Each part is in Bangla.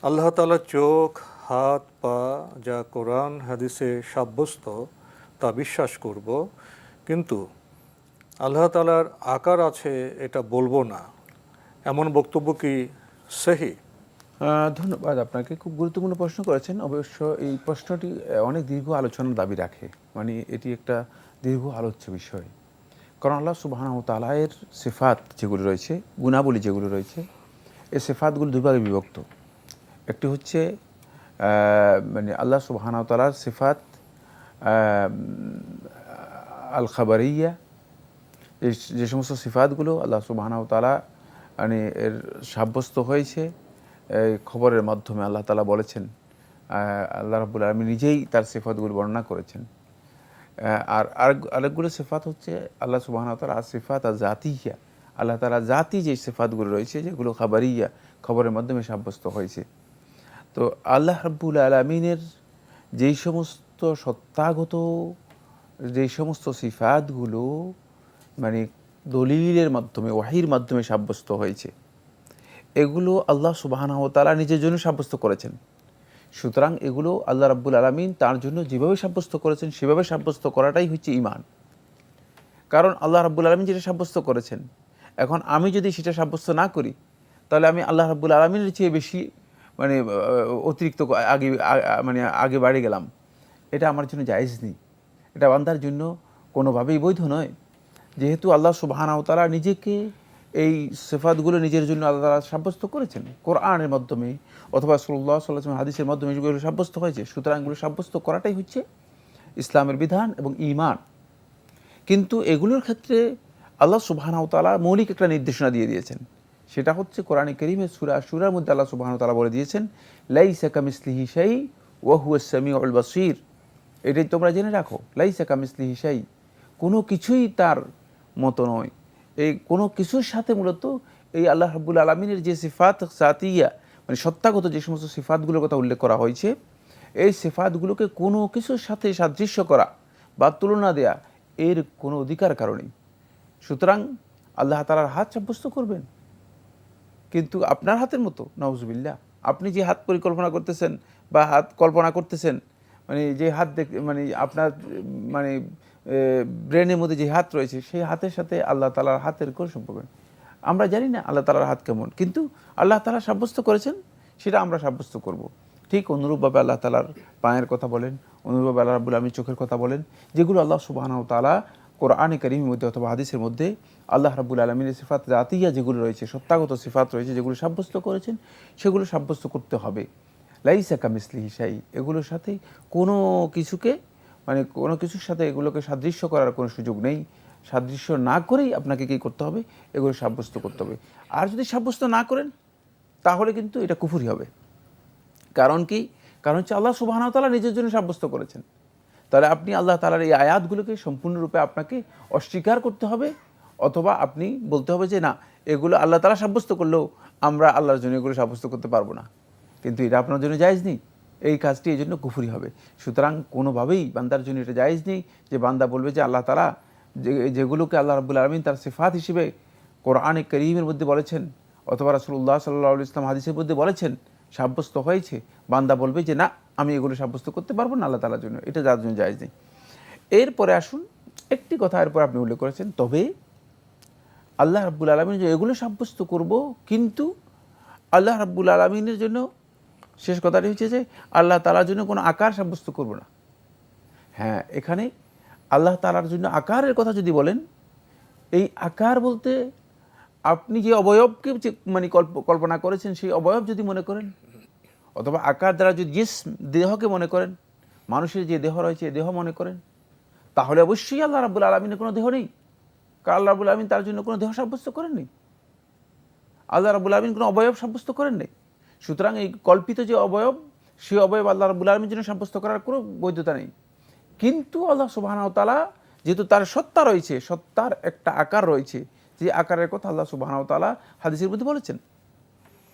আল্লাহ তাআলার চোখ, হাত, পা যা কোরআন হাদিসে সাব্যস্ত তা বিশ্বাস করব, কিন্তু আল্লাহ তাআলার আকার আছে এটা বলবো না, এমন বক্তব্য কি সহি? ধন্যবাদ আপনাকে। খুব গুরুত্বপূর্ণ প্রশ্ন করেছেন। অবশ্য এই প্রশ্নটি অনেক দীর্ঘ আলোচনার দাবি রাখে। মানে এটি একটা দীর্ঘ আলোচ্য বিষয়। কারণ আল্লাহ সুবহানাহু ওয়া তাআলা এর সিফাত যেগুলো রয়েছে, গুণাবলী যেগুলো রয়েছে, এই সিফাতগুলো দুই ভাগে বিভক্ত। একটি হচ্ছে মানে আল্লাহ সুবহানাহু ওয়া তাআলার সিফাত আল খাবারিয়া, যে সমস্ত সিফাতগুলো আল্লাহ সুবহানাহু ওয়া তাআলা মানে এর সাব্যস্ত হয়েছে এই খবরের মাধ্যমে। আল্লাহ তাআলা বলেছেন, আল্লাহ রাব্বুল আলামিন নিজেই তার সিফাতগুলো বর্ণনা করেছেন। আর আরেকগুলো সিফাত হচ্ছে আল্লাহ সুবহানাহু ওয়া তাআলা সিফাত জাতিয়া, আল্লাহ তাআলা জাতি যে সিফাতগুলো রয়েছে যেগুলো খাবারিয়া, খবরের মাধ্যমে সাব্যস্ত হয়েছে। তো আল্লাহ রাব্বুল আলামিনের যেই সমস্ত সত্তাগত যেই সমস্ত সিফাতগুলো মানে দলিলের মাধ্যমে, ওয়াহির মাধ্যমে সাব্যস্ত হয়েছে, এগুলো আল্লাহ সুবহানাহু ওয়া তাআলা নিজের জন্য সাব্যস্ত করেছেন। সুতরাং এগুলো আল্লাহ রাব্বুল আলামিন তার জন্য যেভাবে সাব্যস্ত করেছেন সেভাবে সাব্যস্ত করাটাই হচ্ছে ঈমান। কারণ আল্লাহ রাব্বুল আলামিন যেটা সাব্যস্ত করেছেন, এখন আমি যদি সেটা সাব্যস্ত না করি, তাহলে আমি আল্লাহ রাব্বুল আলামিনের চেয়ে বেশি মানে অতিরিক্ত মানে আগে বাড়ে গেলাম। এটা আমার জন্য জায়েজ নেই। এটা বান্দার জন্য কোনোভাবেই বৈধ নয়। যেহেতু আল্লাহ সুবহানাহু ওয়া তাআলা নিজেকে এই সিফাতগুলো নিজের জন্য আল্লাহ তাআলা সাব্যস্ত করেছেন কোরআনের মাধ্যমে অথবা রাসূলুল্লাহ সাল্লাল্লাহু আলাইহি ওয়াসাল্লাম হাদিসের মাধ্যমে এগুলো সাব্যস্ত হয়েছে। সুতরাং এগুলো সাব্যস্ত করাটাই হচ্ছে ইসলামের বিধান এবং ঈমান। কিন্তু এগুলোর ক্ষেত্রে আল্লাহ সুবহানাহু ওয়া তাআলা মৌলিক একটা নির্দেশনা দিয়ে দিয়েছেন। সেটা হচ্ছে কোরআনে কারীমের সূরা আশ-শূরার মধ্যে আল্লাহ সুবহানাহু ওয়া তাআলা বলে দিয়েছেন, লাইসা কামিসলিহি শাই ওয়া হুয়াস সামিউল বাসীর। এটাই তোমরা জেনে রাখো, লাইসা কামিসলিহি শাই, কোনো কিছুই তার মতো নয়। এই কোনো কিছুর সাথে মূলত এই আল্লাহ রাব্বুল আলামিনের যে সিফাত জাতিয়া মানে সত্তাগত যে সমস্ত সিফাতগুলোর কথা উল্লেখ করা হয়েছে, এই সিফাতগুলোকে কোনো কিছুর সাথে সাদৃশ্য করা বা তুলনা দেয়া এর কোনো অধিকার কারণেই। সুতরাং আল্লাহ তাআলার হাত সাব্যস্ত করবেন, কিন্তু আপনার হাতের মতো নাউজুবিল্লাহ, আপনি যে হাত পরিকল্পনা করতেছেন বা হাত কল্পনা করতেছেন, মানে যে হাত মানে আপনার মানে ব্রেনের মধ্যে যে হাত রয়েছে সেই হাতের সাথে আল্লাহ তাআলার হাতের কোনো সম্পর্ক নেই। আমরা জানি না আল্লাহ তাআলার হাত কেমন, কিন্তু আল্লাহ তাআলা সাব্যস্ত করেছেন, সেটা আমরা সাব্যস্ত করব। ঠিক অনুরূপভাবে আল্লাহ তাআলার পায়ের কথা বলেন, অনুরূপভাবে আল্লাহ রাব্বুল আলামিন চোখের কথা বলেন, যেগুলো আল্লাহ সুবহানাহু ওয়া তাআলা কোরআনে কারীমের মধ্যে অথবা হাদিসের মধ্যে আল্লাহ রাব্বুল আলামিনের সিফাত জাতিয়া যেগুলো রয়েছে, সত্তাগত সিফাত রয়েছে যেগুলো সাব্যস্ত করেছেন, সেগুলো সাব্যস্ত করতে হবে। লাইসা কামিসলিহি শাই, এগুলোর সাথে কোনো কিছুকে মানে কোনো কিছুর সাথে এগুলোকে সাদৃশ্য করার কোনো সুযোগ নেই। সাদৃশ্য না করেই আপনাকে কী করতে হবে, এগুলো সাব্যস্ত করতে হবে। আর যদি সাব্যস্ত না করেন তাহলে কিন্তু এটা কুফরি হবে। কারণ কি? কারণ হচ্ছে আল্লাহ সুবহানাহু ওয়া তাআলা নিজের জন্য সাব্যস্ত করেছেন। তাহলে আপনি আল্লাহ তাআলার এই আয়াতগুলোকে সম্পূর্ণরূপে আপনাকে অস্বীকার করতে হবে, অথবা আপনি বলতে হবে যে না, এগুলো আল্লাহ তাআলা সাব্যস্ত করলেও আমরা আল্লাহর জন্য এগুলো সাব্যস্ত করতে পারবো না। কিন্তু এটা আপনার জন্য জায়েজ নেই। এই কাজটি এই জন্য কুফরি হবে। সুতরাং কোনোভাবেই বান্দার জন্য এটা জায়েজ নেই যে বান্দা বলবে যে আল্লাহ তাআলা যেগুলোকে আল্লাহ রাব্বুল আলামিন তার সিফাত হিসেবে কোরআনে কারীমের মধ্যে বলেছেন অথবা রাসূলুল্লাহ সাল্লাল্লাহু আলাইহি ওয়াসাল্লাম হাদিসের মধ্যে বলেছেন, সাব্যস্ত হয়েছে, বান্দা বলবে যে না, আমি এগুলো সাব্যস্ত করতে পারবো না আল্লাহ তাআলার জন্য, এটা যার জন্য জায়েজ নেই। এরপরে আসুন, একটি কথা এরপর আপনি উল্লেখ করেছেন, তবে আল্লাহ রাব্বুল আলামিন যে এগুলো সাব্যস্ত করব, কিন্তু আল্লাহ রাব্বুল আলামিনের জন্য শেষ কথাটি হচ্ছে যে আল্লাহ তাআলার জন্য কোনো আকার সাব্যস্ত করব না। হ্যাঁ, এখানে আল্লাহ তাআলার জন্য আকারের কথা যদি বলেন, এই আকার বলতে আপনি যে অবয়বকে যে মানে কল্পনা করেছেন সেই অবয়ব যদি মনে করেন, অথবা আকার দ্বারা যদি জিসম দেহকে মনে করেন, মানুষের যে দেহ রয়েছে দেহ মনে করেন, তাহলে অবশ্যই আল্লাহ রাব্বুল আলামিনের কোনো দেহ নেই। কারণ আল্লাহ রাব্বুল আলামিন তার জন্য কোনো দেহ সাব্যস্ত করেননি। আল্লাহ রাব্বুল আলামিন কোনো অবয়ব সাব্যস্ত করেন নাই। সুতরাং এই কল্পিত যে অবয়ব, সেই অবয়ব আল্লাহ রাব্বুল আলামিনের জন্য সাব্যস্ত করার কোনো বৈধতা নেই। কিন্তু আল্লাহ সুবহানাহু ওয়া তাআলা যেহেতু তার সত্তা রয়েছে, সত্তার একটা আকার রয়েছে, যে আকারের কথা আল্লাহ সুবহানাহু ওয়া তাআলা হাদিসের মধ্যে বলেছেন,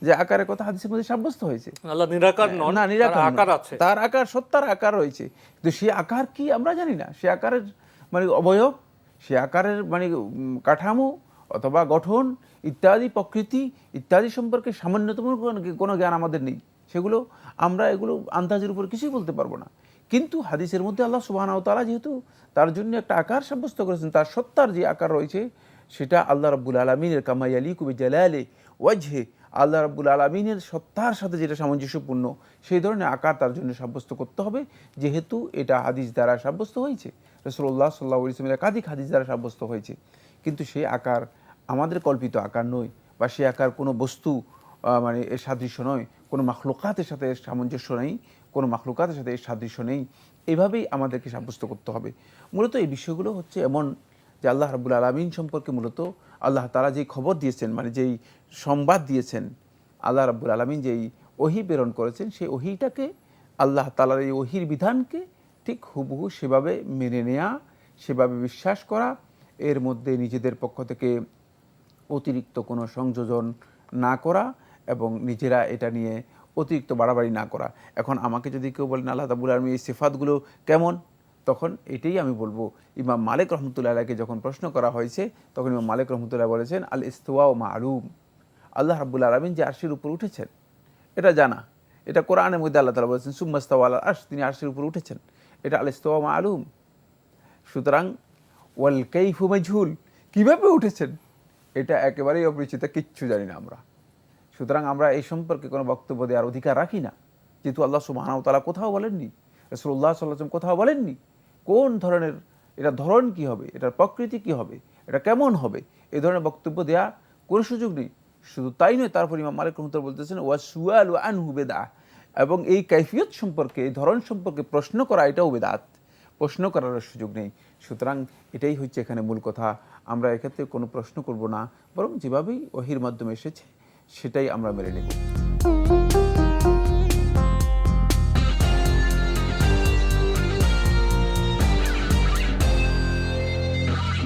যে আকারের কথা হাদিসের মধ্যে সাব্যস্ত হয়েছে। আল্লাহ নিরাকার নন, না, নিরাকার তার আকার নন। আছে। তার আকার, সত্তার আকার রয়েছে, কিন্তু সে আকার কি আমরা জানি না। সে আকারের মানে অবয়ব, সে আকারের মানে কাঠামো অথবা গঠন ইত্যাদি, প্রকৃতি ইত্যাদি সম্পর্কে সামান্যতম কোনো জ্ঞান আমাদের নেই। সেগুলো আমরা এগুলো আন্দাজের উপর কিছুই বলতে পারবো না। কিন্তু হাদিসের মধ্যে আল্লাহ সুবহানাহু ওয়া তাআলা যেহেতু তার জন্য একটা আকার সাব্যস্ত করেছেন, তার সত্তার যে আকার রয়েছে সেটা আল্লাহ রাব্বুল আলামিনের কামা ইয়ালিকু বিজালালি ওয়াজহি, আল্লাহ রাব্বুল আলামিনের সত্তার সাথে যেটা সামঞ্জস্যপূর্ণ সেই ধরনের আকার তার জন্য সাব্যস্ত করতে হবে, যেহেতু এটা হাদিস দ্বারা সাব্যস্ত হয়েছে, রাসূলুল্লাহ সাল্লাল্লাহু আলাইহি ওয়াসাল্লামের একাধিক হাদিস দ্বারা সাব্যস্ত হয়েছে। কিন্তু সেই আকার আমাদের কল্পিত আকার নয়, বা সেই আকার কোনো বস্তু মানে এর সাদৃশ্য নয়, কোনো মাখলুকাতের সাথে এর সামঞ্জস্য নেই, কোনো মাখলুকাতের সাথে এর সাদৃশ্য নেই। এইভাবেই আমাদেরকে সাব্যস্ত করতে হবে। মূলত এই বিষয়গুলো হচ্ছে এমন যে আল্লাহ রাব্বুল আলামিন সম্পর্কে মূলত আল্লাহ তাআলা যেই খবর দিয়েছেন, মানে যেই সংবাদ দিয়েছেন, আল্লাহ রাব্বুল আলামিন যেই ওহী প্রেরণ করেছেন, সেই ওহীটাকে আল্লাহ তাআলার এই ওহীর বিধানকে ঠিক হুবহু সেভাবে মেনে নেয়া, সেভাবে বিশ্বাস করা, এর মধ্যে নিজেদের পক্ষ থেকে অতিরিক্ত কোনো সংযোজন না করা এবং নিজেরা এটা নিয়ে অতিরিক্ত বাড়াবাড়ি না করা। এখন আমাকে যদি কেউ বলেন আল্লাহ রাব্বুল আলামিন এই সিফাতগুলো কেমন, তখন এটাই আমি বলবো, ইমাম মালিক রহমতুল্লাহ আলাইকে যখন প্রশ্ন করা হয়েছে তখন ইমাম মালিক রহমতুল্লাহ বলেছেন আল ইস্তিওয়াউ মালুম, আল্লাহ রাব্বুল আলামিন যে আরশের উপর উঠেছেন এটা জানা, এটা কোরআনের মধ্যে আল্লাহ তাআলা বলেছেন সুম্মা ইস্তাওয়া আলাল আরশ, তিনি আরশের উপর উঠেছেন, এটা আল ইস্তিওয়াউ মালুম। সুতরাং ওয়াল কাইফু মাজহুল, কীভাবে উঠেছেন এটা একেবারেই অপরিচিত, কিচ্ছু জানি না আমরা। সুতরাং আমরা এই সম্পর্কে কোনো বক্তব্য দেওয়ার অধিকার রাখি না, যেহেতু আল্লাহ সুবহানাহু ওয়া তাআলা কোথাও বলেননি, রাসূলুল্লাহ সাল্লাল্লাহু আলাইহি ওয়াসাল্লাম কোথাও বলেননি কোন ধরনের, এটার ধরন কী হবে, এটার প্রকৃতি কী হবে, এটা কেমন হবে, এই ধরনের বক্তব্য দেওয়া কোনো সুযোগ নেই। শুধু তাই নয়, তারপর ইমাম মালিক রহমতুল্লাহ বলতেছেন ওয়াসুয়ালু আনহু বিদআহ, এবং এই কাইফিয়ত সম্পর্কে, এই ধরন সম্পর্কে প্রশ্ন করা এটাও বিদআত, প্রশ্ন করার সুযোগ নেই। সুতরাং এটাই হচ্ছে এখানে মূল কথা। আমরা এক্ষেত্রে কোনো প্রশ্ন করব না, বরং যেভাবেই ওহীর মাধ্যমে এসেছে সেটাই আমরা মেনে নেব।